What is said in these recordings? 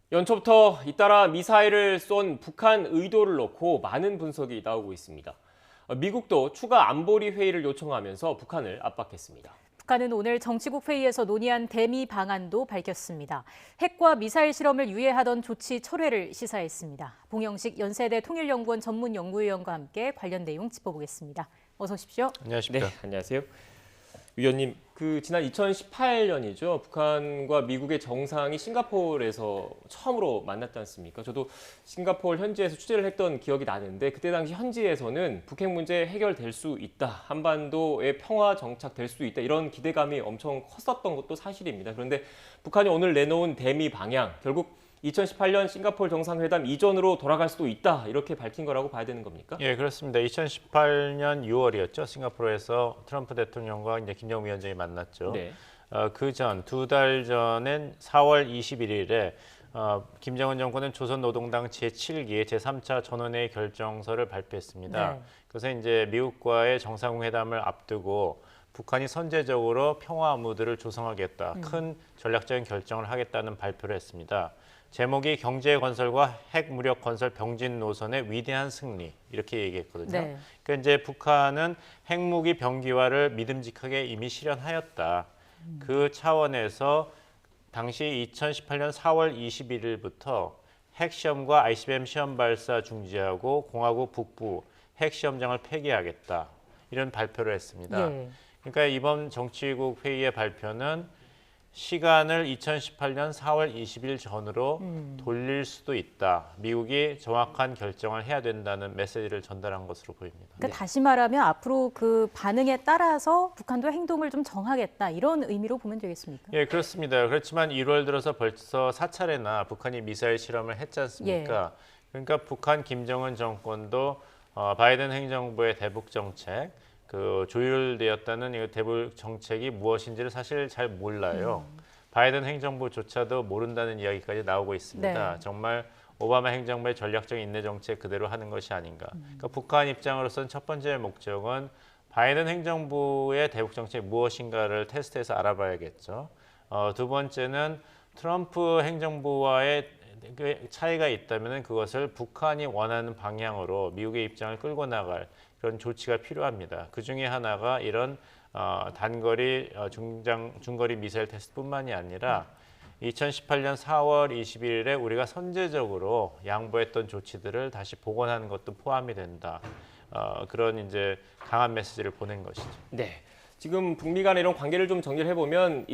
연초부터 잇따라 미사일을 쏜 북한 의도를 놓고 많은 분석이 나오고 있습니다. 미국도 추가 안보리 회의를 요청하면서 북한을 압박했습니다. 북한은 오늘 정치국 회의에서 논의한 대미 방안도 밝혔습니다. 핵과 미사일 실험을 유예하던 조치 철회를 시사했습니다. 봉영식 연세대 통일연구원 전문연구위원과 함께 관련 내용 짚어보겠습니다. 어서 오십시오. 안녕하십니까. 네, 안녕하세요. 위원님, 지난 2018년이죠. 북한과 미국의 정상이 싱가포르에서 처음으로 만났지 않습니까? 저도 싱가포르 현지에서 취재를 했던 기억이 나는데 그때 당시 현지에서는 북핵 문제 해결될 수 있다. 한반도의 평화 정착될 수 있다. 이런 기대감이 엄청 컸었던 것도 사실입니다. 그런데 북한이 오늘 내놓은 대미 방향, 결국 2018년 싱가포르 정상회담 이전으로 돌아갈 수도 있다. 이렇게 밝힌 거라고 봐야 되는 겁니까? 예, 그렇습니다. 2018년 6월이었죠. 싱가포르에서 트럼프 대통령과 이제 김정은 위원장이 만났죠. 네. 그 전, 2달 전엔 4월 21일에 김정은 정권은 조선노동당 제7기 제3차 전원회의 결정서를 발표했습니다. 네. 그래서 이제 미국과의 정상회담을 앞두고 북한이 선제적으로 평화 무드를 조성하겠다, 큰 전략적인 결정을 하겠다는 발표를 했습니다. 제목이 경제 건설과 핵 무력 건설 병진 노선의 위대한 승리 이렇게 얘기했거든요. 네. 그러니까 이제 북한은 핵무기 병기화를 믿음직하게 이미 실현하였다. 그 차원에서 당시 2018년 4월 21일부터 핵시험과 ICBM 시험 발사 중지하고 공화국 북부 핵시험장을 폐기하겠다. 이런 발표를 했습니다. 예. 그러니까 이번 정치국 회의의 발표는 시간을 2018년 4월 20일 전으로 돌릴 수도 있다. 미국이 정확한 결정을 해야 된다는 메시지를 전달한 것으로 보입니다. 그러니까 다시 말하면 앞으로 그 반응에 따라서 북한도 행동을 좀 정하겠다 이런 의미로 보면 되겠습니까? 예, 그렇습니다. 그렇지만 1월 들어서 벌써 4차례나 북한이 미사일 실험을 했지 않습니까? 그러니까 북한 김정은 정권도 바이든 행정부의 대북 정책, 조율되었다는 이 대북 정책이 무엇인지를 사실 잘 몰라요. 바이든 행정부조차도 모른다는 이야기까지 나오고 있습니다. 네. 정말 오바마 행정부의 전략적인 인내 정책 그대로 하는 것이 아닌가. 그러니까 북한 입장으로서는 첫 번째 목적은 바이든 행정부의 대북 정책이 무엇인가를 테스트해서 알아봐야겠죠. 두 번째는 트럼프 행정부와의 차이가 있다면 그것을 북한이 원하는 방향으로 미국의 입장을 끌고 나갈 그런 조치가 필요합니다. 그 중에 하나가 이런 단거리 중거리 미사일 테스트뿐만이 아니라 2018년 4월 21일에 우리가 선제적으로 양보했던 조치들을 다시 복원하는 것도 포함이 된다. 그런 이제 강한 메시지를 보낸 것이죠. 네. 지금 북미 간의 이런 관계를 좀 정리를 해보면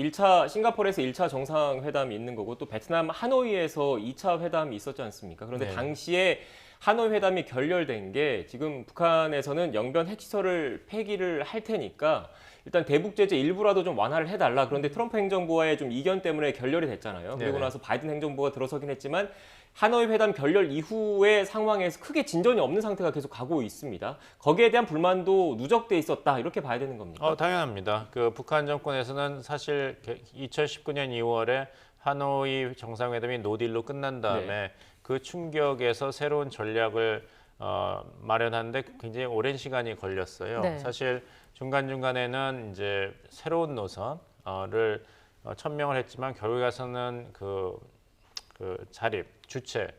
싱가포르에서 1차 정상회담이 있는 거고 또 베트남 하노이에서 2차 회담이 있었지 않습니까? 그런데 네. 당시에 하노이 회담이 결렬된 게 지금 북한에서는 영변 핵시설을 폐기를 할 테니까 일단 대북 제재 일부라도 좀 완화를 해달라. 그런데 트럼프 행정부와의 좀 이견 때문에 결렬이 됐잖아요. 그리고 네네. 나서 바이든 행정부가 들어서긴 했지만 하노이 회담 결렬 이후의 상황에서 크게 진전이 없는 상태가 계속 가고 있습니다. 거기에 대한 불만도 누적돼 있었다. 이렇게 봐야 되는 겁니까? 당연합니다. 북한 정권에서는 사실 2019년 2월에 하노이 정상회담이 노딜로 끝난 다음에 네. 그 충격에서 새로운 전략을 마련하는데 굉장히 오랜 시간이 걸렸어요. 네. 사실 중간중간에는 이제 새로운 노선을 천명을 했지만 결국에 가서는 그 주체,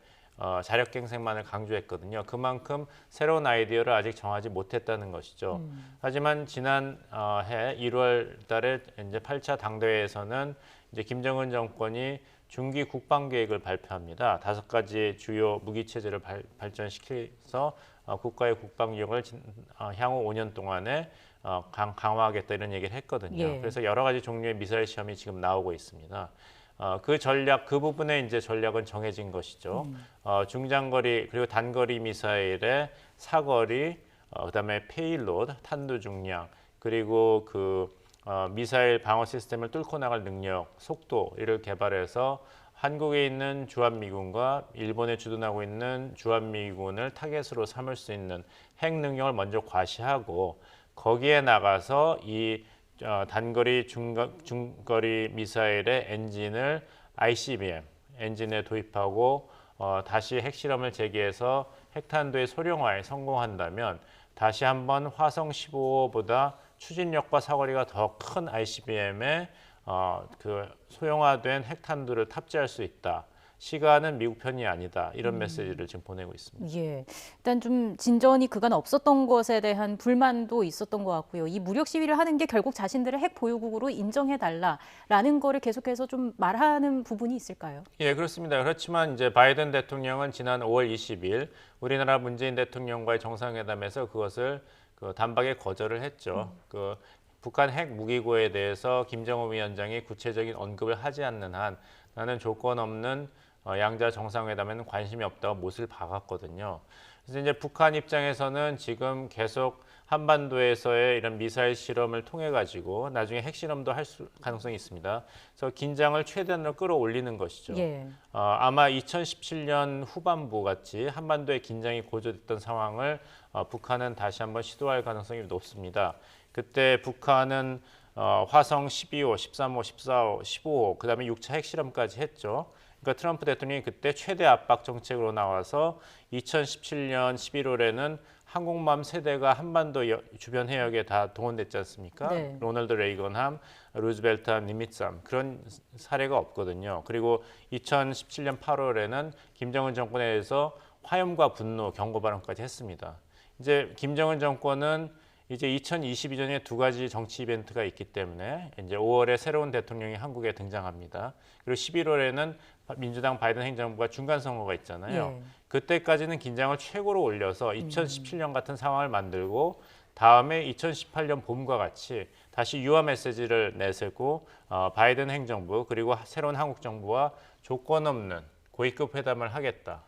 자력갱생만을 강조했거든요. 그만큼 새로운 아이디어를 아직 정하지 못했다는 것이죠. 하지만 지난 해 1월 달에 이제 8차 당대회에서는 이제 김정은 정권이 중기 국방 계획을 발표합니다. 5가지 주요 무기 체제를 발전시켜서 국가의 국방 위력을 향후 5년 동안에 강화하겠다 이런 얘기를 했거든요. 예. 그래서 여러 가지 종류의 미사일 시험이 지금 나오고 있습니다. 그 전략, 그 부분에 이제 전략은 정해진 것이죠. 중장거리 그리고 단거리 미사일의 사거리, 그다음에 페일로드, 탄두 중량, 그리고 미사일 방어 시스템을 뚫고 나갈 능력, 속도 이를 개발해서 한국에 있는 주한미군과 일본에 주둔하고 있는 주한미군을 타겟으로 삼을 수 있는 핵 능력을 먼저 과시하고 거기에 나가서 이 단거리 중거리 미사일의 엔진을 ICBM 엔진에 도입하고 다시 핵실험을 재개해서 핵탄두의 소량화에 성공한다면 다시 한번 화성 15호보다 추진력과 사거리가 더 큰 ICBM에 소형화된 핵탄두를 탑재할 수 있다. 시간은 미국 편이 아니다. 이런 메시지를 지금 보내고 있습니다. 예, 일단 좀 진전이 그간 없었던 것에 대한 불만도 있었던 것 같고요. 이 무력 시위를 하는 게 결국 자신들의 핵 보유국으로 인정해달라라는 거를 계속해서 좀 말하는 부분이 있을까요? 예, 그렇습니다. 그렇지만 이제 바이든 대통령은 지난 5월 20일 우리나라 문재인 대통령과의 정상회담에서 그것을 단박에 거절을 했죠. 북한 핵 무기고에 대해서 김정은 위원장이 구체적인 언급을 하지 않는 한 나는 조건 없는 양자 정상회담에는 관심이 없다고 못을 박았거든요. 그래서 이제 북한 입장에서는 지금 계속 한반도에서의 이런 미사일 실험을 통해 가지고 나중에 핵실험도 할 가능성이 있습니다. 그래서 긴장을 최대한으로 끌어올리는 것이죠. 예. 아마 2017년 후반부 같이 한반도의 긴장이 고조됐던 상황을 북한은 다시 한번 시도할 가능성이 높습니다. 그때 북한은 화성 12호, 13호, 14호, 15호, 그다음에 6차 핵실험까지 했죠. 그러니까 트럼프 대통령이 그때 최대 압박 정책으로 나와서 2017년 11월에는 항공모함 세대가 한반도 주변 해역에 다 동원됐지 않습니까? 네. 로널드 레이건함, 루즈벨트함, 니미츠함 그런 사례가 없거든요. 그리고 2017년 8월에는 김정은 정권에 대해서 화염과 분노, 경고 발언까지 했습니다. 이제 김정은 정권은 이제 2022년에 두 가지 정치 이벤트가 있기 때문에 이제 5월에 새로운 대통령이 한국에 등장합니다. 그리고 11월에는 민주당 바이든 행정부가 중간 선거가 있잖아요. 예. 그때까지는 긴장을 최고로 올려서 2017년 같은 상황을 만들고 다음에 2018년 봄과 같이 다시 유화 메시지를 내세고 바이든 행정부 그리고 새로운 한국 정부와 조건 없는 고위급 회담을 하겠다.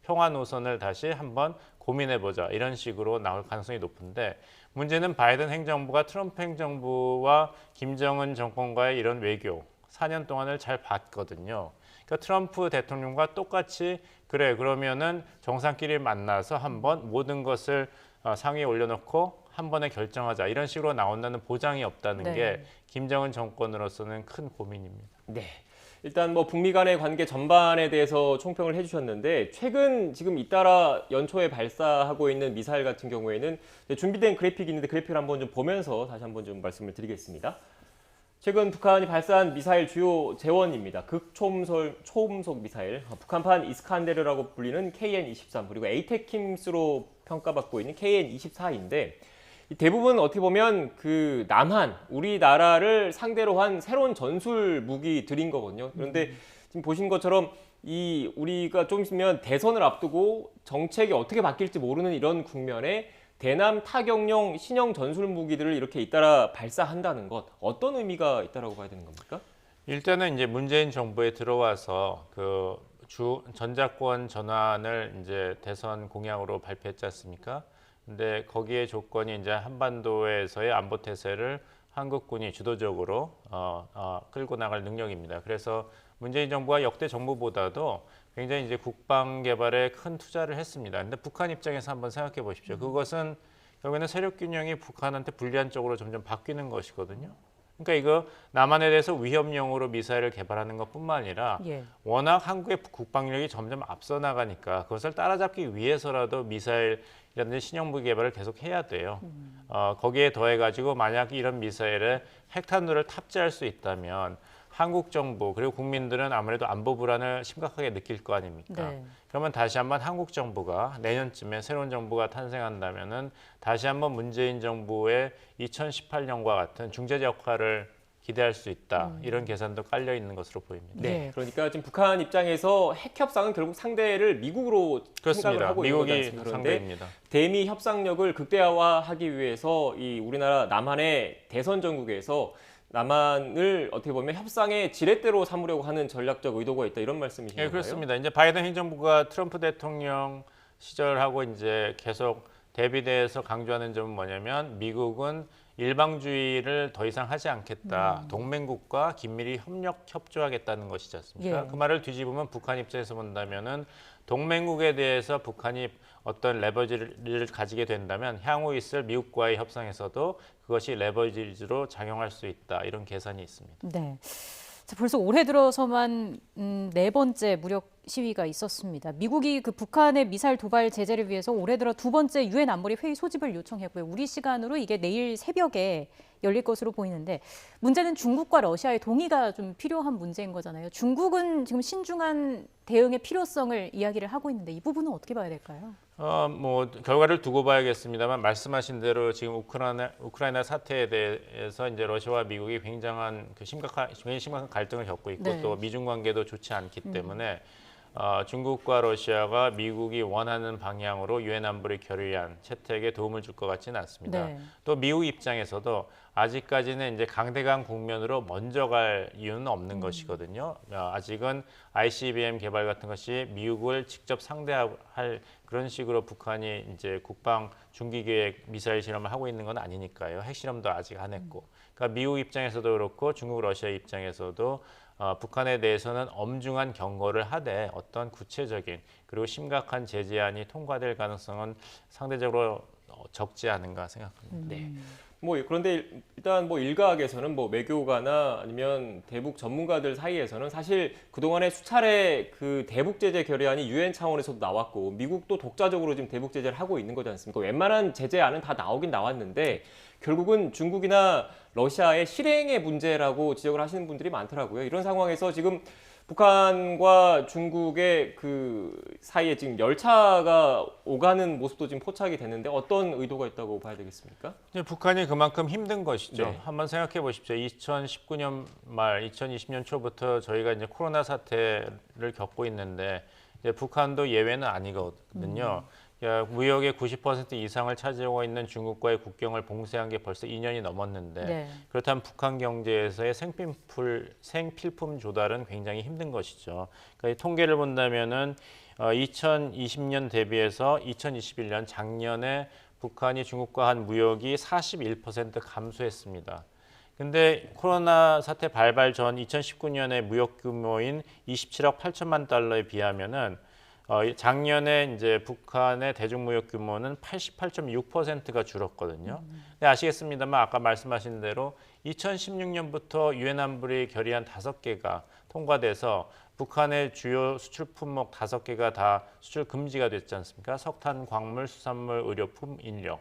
평화 노선을 다시 한번 고민해보자 이런 식으로 나올 가능성이 높은데 문제는 바이든 행정부가 트럼프 행정부와 김정은 정권과의 이런 외교 4년 동안을 잘 봤거든요. 그러니까 트럼프 대통령과 똑같이 그래 그러면은 정상끼리 만나서 한번 모든 것을 상위에 올려놓고 한 번에 결정하자 이런 식으로 나온다는 보장이 없다는 네. 게 김정은 정권으로서는 큰 고민입니다. 네. 일단 뭐 북미 간의 관계 전반에 대해서 총평을 해주셨는데 최근 지금 잇따라 연초에 발사하고 있는 미사일 같은 경우에는 준비된 그래픽이 있는데 그래픽을 한번 좀 보면서 다시 한번 좀 말씀을 드리겠습니다. 최근 북한이 발사한 미사일 주요 재원입니다. 극초음속 미사일, 북한판 이스칸데르라고 불리는 KN-23 그리고 에이테킴스로 평가받고 있는 KN-24인데 대부분 어떻게 보면 그 남한, 우리나라를 상대로 한 새로운 전술 무기들인 거거든요. 그런데 지금 보신 것처럼 우리가 좀 있으면 대선을 앞두고 정책이 어떻게 바뀔지 모르는 이런 국면에 대남 타격용 신형 전술 무기들을 이렇게 잇따라 발사한다는 것 어떤 의미가 있다라고 봐야 되는 겁니까? 일단은 이제 문재인 정부에 들어와서 그 전자권 전환을 이제 대선 공약으로 발표했지 않습니까? 근데 거기에 조건이 이제 한반도에서의 안보 태세를 한국군이 주도적으로 끌고 나갈 능력입니다. 그래서 문재인 정부가 역대 정부보다도 굉장히 이제 국방 개발에 큰 투자를 했습니다. 근데 북한 입장에서 한번 생각해 보십시오. 그것은 결국에는 세력 균형이 북한한테 불리한 쪽으로 점점 바뀌는 것이거든요. 그러니까 이거 남한에 대해서 위협용으로 미사일을 개발하는 것뿐만 아니라 예. 워낙 한국의 국방력이 점점 앞서 나가니까 그것을 따라잡기 위해서라도 미사일이라든지 신형무기 개발을 계속 해야 돼요. 거기에 더해가지고 만약 이런 미사일에 핵탄두를 탑재할 수 있다면 한국 정부 그리고 국민들은 아무래도 안보 불안을 심각하게 느낄 거 아닙니까? 네. 그러면 다시 한번 한국 정부가 내년쯤에 새로운 정부가 탄생한다면은 다시 한번 문재인 정부의 2018년과 같은 중재자 역할을 기대할 수 있다. 이런 계산도 깔려 있는 것으로 보입니다. 네. 네. 그러니까 지금 북한 입장에서 핵 협상은 결국 상대를 미국으로 생각을 그렇습니다. 하고 있는 거지 미국이 않습니까? 그런데 상대입니다. 대미 협상력을 극대화하기 위해서 이 우리나라 남한의 대선 전국에서 남한을 어떻게 보면 협상의 지렛대로 삼으려고 하는 전략적 의도가 있다 이런 말씀이신 예, 건가요? 그렇습니다. 이제 바이든 행정부가 트럼프 대통령 시절하고 이제 계속 대비돼서 강조하는 점은 뭐냐면 미국은 일방주의를 더 이상 하지 않겠다. 동맹국과 긴밀히 협조하겠다는 것이지 않습니까? 예. 그 말을 뒤집으면 북한 입장에서 본다면은 동맹국에 대해서 북한이 어떤 레버리지를 가지게 된다면 향후 있을 미국과의 협상에서도 그것이 레버리지로 작용할 수 있다. 이런 계산이 있습니다. 네. 자, 벌써 올해 들어서만 네 번째 무력 시위가 있었습니다. 미국이 그 북한의 미사일 도발 제재를 위해서 올해 들어 두 번째 유엔 안보리 회의 소집을 요청했고요. 우리 시간으로 이게 내일 새벽에 열릴 것으로 보이는데 문제는 중국과 러시아의 동의가 좀 필요한 문제인 거잖아요. 중국은 지금 신중한 대응의 필요성을 이야기를 하고 있는데 이 부분은 어떻게 봐야 될까요? 뭐 결과를 두고 봐야겠습니다만 말씀하신 대로 지금 우크라이나 사태에 대해서 이제 러시아와 미국이 굉장히 심각한 갈등을 겪고 있고 네. 또 미중 관계도 좋지 않기 때문에 중국과 러시아가 미국이 원하는 방향으로 유엔 안보리 결의안 채택에 도움을 줄 것 같지는 않습니다. 네. 또 미국 입장에서도 아직까지는 이제 강대강 국면으로 먼저 갈 이유는 없는 것이거든요. 아직은 ICBM 개발 같은 것이 미국을 직접 상대할 그런 식으로 북한이 이제 국방 중기 계획 미사일 실험을 하고 있는 건 아니니까요. 핵실험도 아직 안 했고. 그러니까 미국 입장에서도 그렇고 중국, 러시아 입장에서도 북한에 대해서는 엄중한 경고를 하되 어떤 구체적인 그리고 심각한 제재안이 통과될 가능성은 상대적으로 적지 않은가 생각합니다. 네. 그런데 일단 일각에서는 외교가나 아니면 대북 전문가들 사이에서는 사실 그동안에 수차례 그 대북 제재 결의안이 유엔 차원에서도 나왔고 미국도 독자적으로 지금 대북 제재를 하고 있는 거지 않습니까? 웬만한 제재안은 다 나오긴 나왔는데 결국은 중국이나 러시아의 실행의 문제라고 지적을 하시는 분들이 많더라고요. 이런 상황에서 지금 북한과 중국의 그 사이에 지금 열차가 오가는 모습도 지금 포착이 됐는데 어떤 의도가 있다고 봐야 되겠습니까? 이제 북한이 그만큼 힘든 것이죠. 네. 한번 생각해 보십시오. 2019년 말, 2020년 초부터 저희가 이제 코로나 사태를 겪고 있는데 이제 북한도 예외는 아니거든요. 무역의 90% 이상을 차지하고 있는 중국과의 국경을 봉쇄한 게 벌써 2년이 넘었는데 네. 그렇다면 북한 경제에서의 생필품 조달은 굉장히 힘든 것이죠. 그러니까 이 통계를 본다면은 2020년 대비해서 2021년 작년에 북한이 중국과 한 무역이 41% 감소했습니다. 근데 코로나 사태 발발 전 2019년의 무역 규모인 27억 8천만 달러에 비하면은 작년에 이제 북한의 대중무역 규모는 88.6%가 줄었거든요. 근데 아시겠습니다만 아까 말씀하신 대로 2016년부터 유엔 안보리 결의안 5개가 통과돼서 북한의 주요 수출 품목 5개가 다 수출 금지가 됐지 않습니까? 석탄, 광물, 수산물, 의료품, 인력.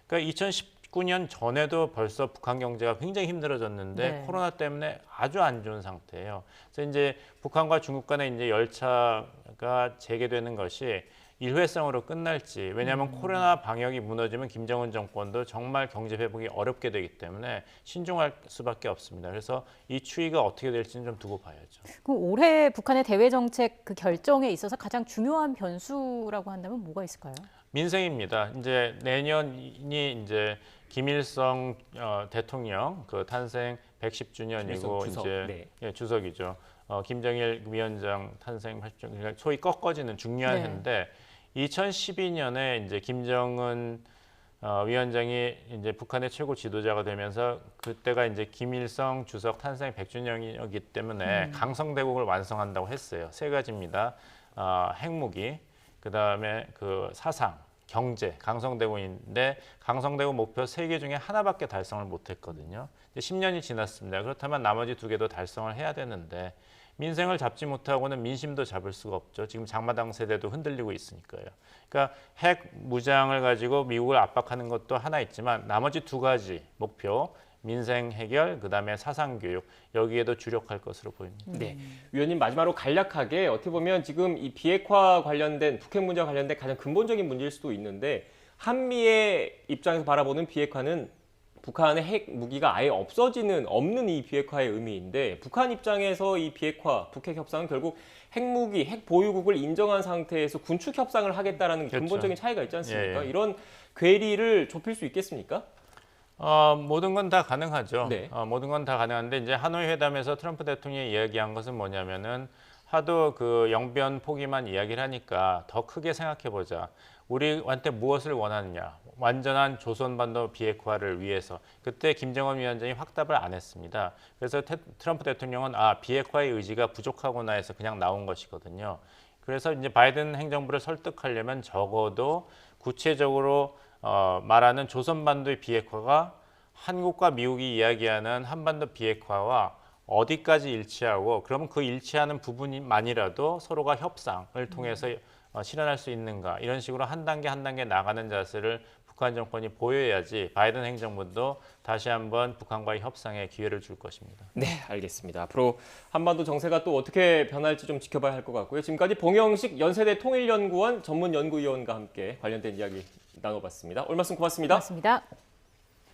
그러니까 2019년 전에도 벌써 북한 경제가 굉장히 힘들어졌는데 네. 코로나 때문에 아주 안 좋은 상태예요. 그래서 이제 북한과 중국 간에 이제 열차가 재개되는 것이 일회성으로 끝날지, 왜냐하면 코로나 방역이 무너지면 김정은 정권도 정말 경제 회복이 어렵게 되기 때문에 신중할 수밖에 없습니다. 그래서 이 추이가 어떻게 될지는 좀 두고 봐야죠. 그럼 올해 북한의 대외 정책 그 결정에 있어서 가장 중요한 변수라고 한다면 뭐가 있을까요? 민생입니다. 이제 내년이 이제 김일성 대통령 그 탄생 110주년이고 주석, 이제 네. 예, 주석이죠. 김정일 위원장 탄생 80주년, 그러니까 소위 꺾어지는 중요한 네. 해인데 2012년에 이제 김정은 위원장이 이제 북한의 최고 지도자가 되면서 그때가 이제 김일성 주석 탄생 100주년이기 때문에 강성대국을 완성한다고 했어요. 세 가지입니다. 핵무기, 그다음에 그 사상, 경제, 강성대국인데 강성대국 목표 3개 중에 하나밖에 달성을 못했거든요. 10년이 지났습니다. 그렇다면 나머지 2개도 달성을 해야 되는데 민생을 잡지 못하고는 민심도 잡을 수가 없죠. 지금 장마당 세대도 흔들리고 있으니까요. 그러니까 핵 무장을 가지고 미국을 압박하는 것도 하나 있지만 나머지 2가지 목표, 민생 해결, 그다음에 사상 교육 여기에도 주력할 것으로 보입니다. 네, 위원님 마지막으로 간략하게 어떻게 보면 지금 이 비핵화 관련된 북핵 문제와 관련된 가장 근본적인 문제일 수도 있는데 한미의 입장에서 바라보는 비핵화는 북한의 핵 무기가 아예 없는 이 비핵화의 의미인데 북한 입장에서 이 비핵화, 북핵 협상은 결국 핵무기, 핵 보유국을 인정한 상태에서 군축 협상을 하겠다라는 그렇죠. 근본적인 차이가 있지 않습니까? 예. 이런 괴리를 좁힐 수 있겠습니까? 모든 건 다 가능하죠. 네. 모든 건 다 가능한데 이제 하노이 회담에서 트럼프 대통령이 이야기한 것은 뭐냐면은 하도 그 영변 포기만 이야기를 하니까 더 크게 생각해 보자. 우리한테 무엇을 원하느냐? 완전한 조선반도 비핵화를 위해서. 그때 김정은 위원장이 확답을 안 했습니다. 그래서 트럼프 대통령은 비핵화의 의지가 부족하구나 해서 그냥 나온 것이거든요. 그래서 이제 바이든 행정부를 설득하려면 적어도 구체적으로 말하는 조선반도의 비핵화가 한국과 미국이 이야기하는 한반도 비핵화와 어디까지 일치하고 그러면 그 일치하는 부분만이라도 서로가 협상을 통해서 실현할 수 있는가 이런 식으로 한 단계 한 단계 나가는 자세를 북한 정권이 보여야지 바이든 행정부도 다시 한번 북한과의 협상에 기회를 줄 것입니다. 네, 알겠습니다. 앞으로 한반도 정세가 또 어떻게 변할지 좀 지켜봐야 할 것 같고요. 지금까지 봉영식 연세대 통일연구원 전문연구위원과 함께 관련된 이야기 나눠봤습니다. 오늘 말씀 고맙습니다. 고맙습니다.